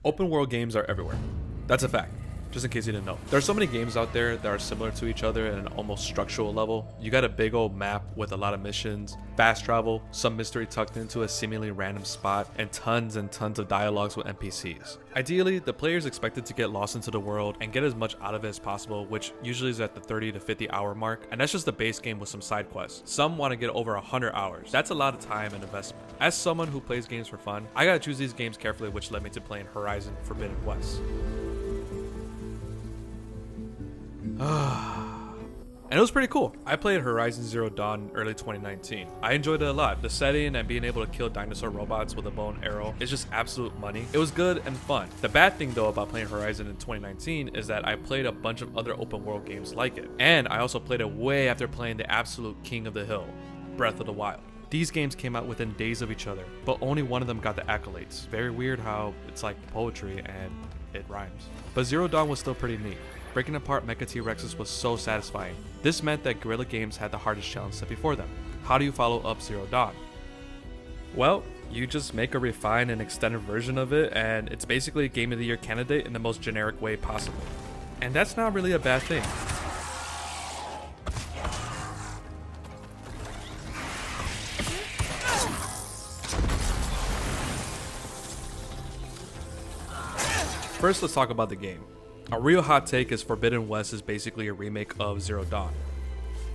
Open world games are everywhere. That's a fact. Just in case you didn't know. There are so many games out there that are similar to each other at an almost structural level. You got a big old map with a lot of missions, fast travel, some mystery tucked into a seemingly random spot, and tons of dialogues with NPCs. Ideally, the player is expected to get lost into the world and get as much out of it as possible, which usually is at the 30 to 50 hour mark, and that's just the base game with some side quests. Some want to get over 100 hours. That's a lot of time and investment. As someone who plays games for fun, I gotta choose these games carefully, which led me to playing Horizon Forbidden West. And it was pretty cool. I played Horizon Zero Dawn in early 2019. I enjoyed it a lot. The setting and being able to kill dinosaur robots with a bow and arrow is just absolute money. It was good and fun. The bad thing though about playing Horizon in 2019 is that I played a bunch of other open world games like it. And I also played it way after playing the absolute king of the hill, Breath of the Wild. These games came out within days of each other, but only one of them got the accolades. Very weird how it's like poetry and it rhymes. But Zero Dawn was still pretty neat. Breaking apart Mecha T-Rexes was so satisfying. This meant that Guerrilla Games had the hardest challenge set before them. How do you follow up Zero Dawn? Well, you just make a refined and extended version of it, and it's basically a Game of the Year candidate in the most generic way possible. And that's not really a bad thing. First, let's talk about the game. A real hot take is Forbidden West is basically a remake of Zero Dawn.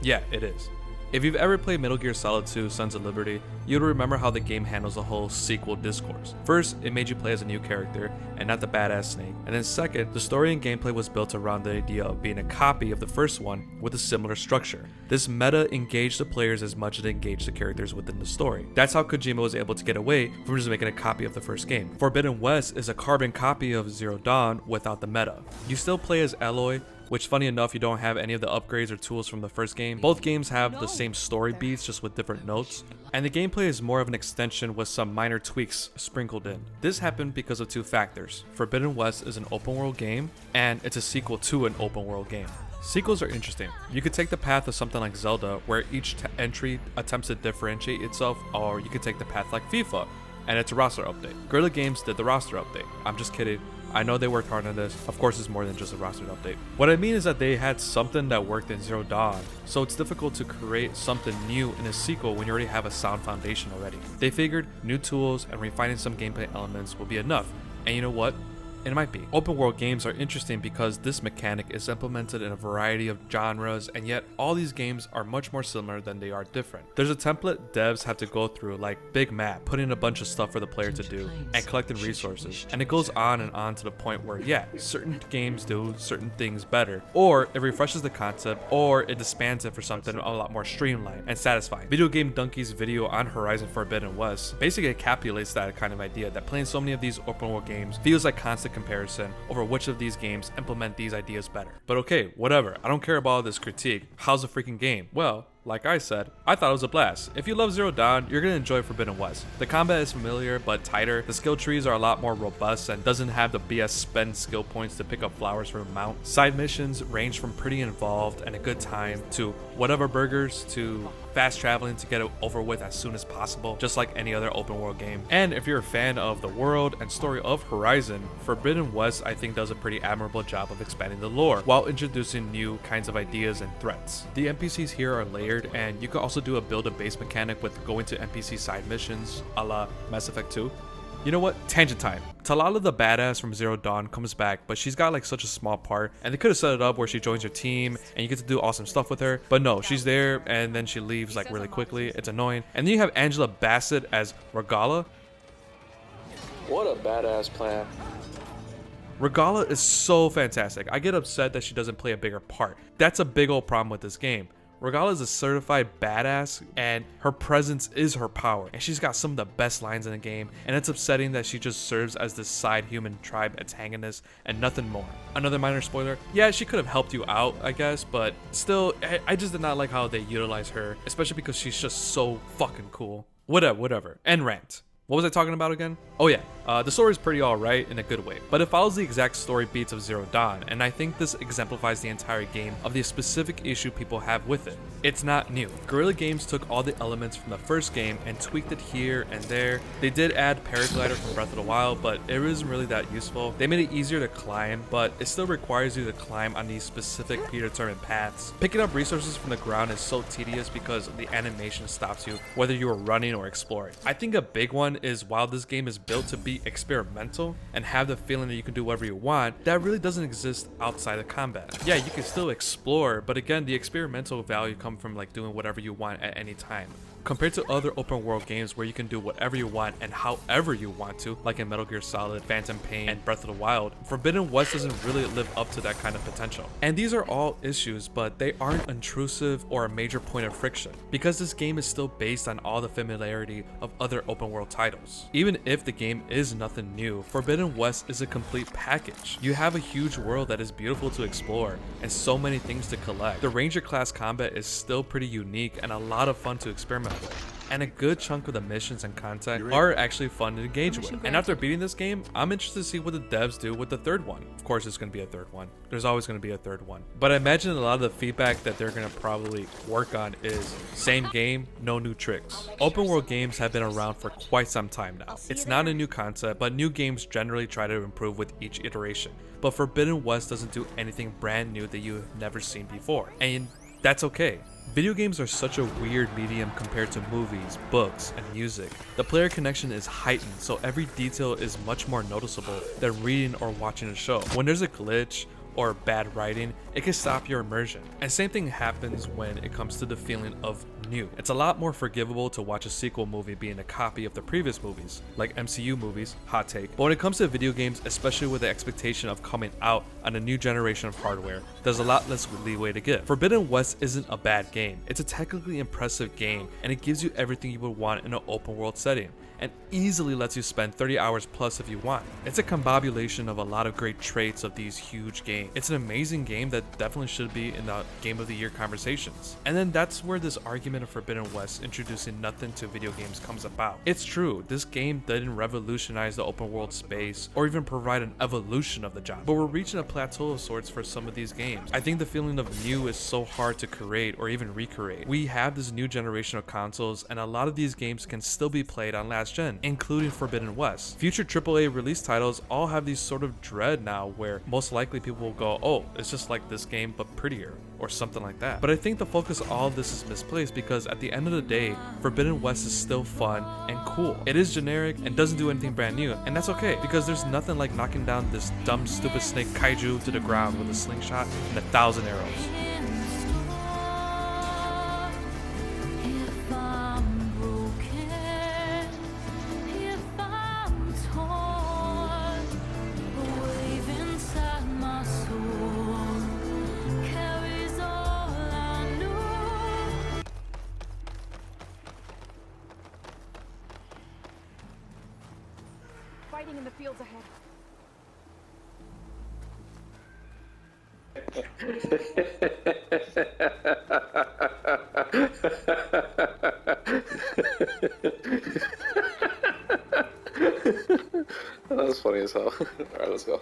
Yeah, it is. If you've ever played Metal Gear Solid 2 Sons of Liberty, you'll remember how the game handles the whole sequel discourse. First, it made you play as a new character, and not the badass Snake. And then second, the story and gameplay was built around the idea of being a copy of the first one with a similar structure. This meta engaged the players as much as it engaged the characters within the story. That's how Kojima was able to get away from just making a copy of the first game. Forbidden West is a carbon copy of Zero Dawn without the meta. You still play as Aloy, which funny enough, you don't have any of the upgrades or tools from the first game. Both games have the same story beats, just with different notes. And the gameplay is more of an extension with some minor tweaks sprinkled in. This happened because of two factors. Forbidden West is an open world game, and it's a sequel to an open world game. Sequels are interesting. You could take the path of something like Zelda, where each entry attempts to differentiate itself, or you could take the path like FIFA, and it's a roster update. Guerrilla Games did the roster update. I'm just kidding. I know they worked hard on this. Of course, it's more than just a roster update. What I mean is that they had something that worked in Zero Dawn, so it's difficult to create something new in a sequel when you already have a sound foundation already. They figured new tools and refining some gameplay elements will be enough, and you know what? It might be. Open world games are interesting because this mechanic is implemented in a variety of genres, and yet all these games are much more similar than they are different. There's a template devs have to go through, like big map, putting a bunch of stuff for the player to do, and collecting resources. And it goes on and on to the point where, yeah, certain games do certain things better, or it refreshes the concept, or it disbands it for something a lot more streamlined and satisfying. Video Game Donkey's video on Horizon Forbidden West basically encapsulates that kind of idea, that playing so many of these open world games feels like constant comparison over which of these games implement these ideas better. But okay, whatever, I don't care about all this critique. How's the freaking game? Well, like I said, I thought it was a blast. If you love Zero Dawn, you're gonna enjoy Forbidden West. The combat is familiar but tighter. The skill trees are a lot more robust and doesn't have the BS spend skill points to pick up flowers from a mount. Side missions range from pretty involved and a good time to whatever burgers to fast traveling to get it over with as soon as possible, just like any other open world game. And if you're a fan of the world and story of Horizon, Forbidden West I think does a pretty admirable job of expanding the lore while introducing new kinds of ideas and threats. The NPCs here are layered, and you can also do a build a base mechanic with going to NPC side missions a la Mass Effect 2. You know what? Tangent time. Talala the badass from Zero Dawn comes back, but she's got like such a small part, and they could have set it up where she joins your team and you get to do awesome stuff with her, but no, she's there and then she leaves like really quickly. It's annoying. And then you have Angela Bassett as Regala. What a badass plan. Regala is so fantastic. I get upset that she doesn't play a bigger part. That's a big old problem with this game. Regala is a certified badass, and her presence is her power, and she's got some of the best lines in the game, and it's upsetting that she just serves as this side human tribe antagonist and nothing more. Another minor spoiler, yeah, she could have helped you out, I guess, but still, I just did not like how they utilize her, especially because she's just so fucking cool. Whatever, end rant. What was I talking about again? Oh yeah, the story is pretty alright in a good way, but it follows the exact story beats of Zero Dawn, and I think this exemplifies the entire game of the specific issue people have with it. It's not new. Guerrilla Games took all the elements from the first game and tweaked it here and there. They did add paraglider from Breath of the Wild, but it isn't really that useful. They made it easier to climb, but it still requires you to climb on these specific predetermined paths. Picking up resources from the ground is so tedious because the animation stops you whether you are running or exploring. I think a big one is while this game is built to be experimental and have the feeling that you can do whatever you want, that really doesn't exist outside of combat. Yeah, you can still explore, but again, the experimental value comes from like doing whatever you want at any time. Compared to other open world games where you can do whatever you want and however you want to, like in Metal Gear Solid, Phantom Pain, and Breath of the Wild, Forbidden West doesn't really live up to that kind of potential. And these are all issues, but they aren't intrusive or a major point of friction, because this game is still based on all the familiarity of other open world titles. Even if the game is nothing new, Forbidden West is a complete package. You have a huge world that is beautiful to explore, and so many things to collect. The Ranger class combat is still pretty unique and a lot of fun to experiment with. And a good chunk of the missions and content are actually fun to engage with. And after beating this game, I'm interested to see what the devs do with the third one. Of course, there's going to be a third one. There's always going to be a third one. But I imagine a lot of the feedback that they're going to probably work on is same game, no new tricks. Open world games have been around for quite some time now. It's not a new concept, but new games generally try to improve with each iteration. But Forbidden West doesn't do anything brand new that you have never seen before. And that's okay. Video games are such a weird medium compared to movies, books, and music. The player connection is heightened, so every detail is much more noticeable than reading or watching a show. When there's a glitch or bad writing, it can stop your immersion. And same thing happens when it comes to the feeling of new. It's a lot more forgivable to watch a sequel movie being a copy of the previous movies, like MCU movies, hot take. But when it comes to video games, especially with the expectation of coming out on a new generation of hardware, there's a lot less leeway to give. Forbidden West isn't a bad game. It's a technically impressive game, and it gives you everything you would want in an open world setting, and easily lets you spend 30 hours plus if you want. It's a combobulation of a lot of great traits of these huge games. It's an amazing game that definitely should be in the Game of the Year conversations. And then that's where this argument of Forbidden West introducing nothing to video games comes about. It's true, this game didn't revolutionize the open world space or even provide an evolution of the genre, but we're reaching a plateau of sorts for some of these games. I think the feeling of new is so hard to create or even recreate. We have this new generation of consoles, and a lot of these games can still be played on last gen, including Forbidden West. Future AAA release titles all have these sort of dread now where most likely people will go, oh, it's just like this game but prettier, or something like that. But I think the focus of all of this is misplaced because at the end of the day, Forbidden West is still fun and cool. It is generic and doesn't do anything brand new, and that's okay because there's nothing like knocking down this dumb stupid snake kaiju to the ground with a slingshot and 1,000 arrows. Fighting in the fields ahead. That was funny as hell. Alright, let's go.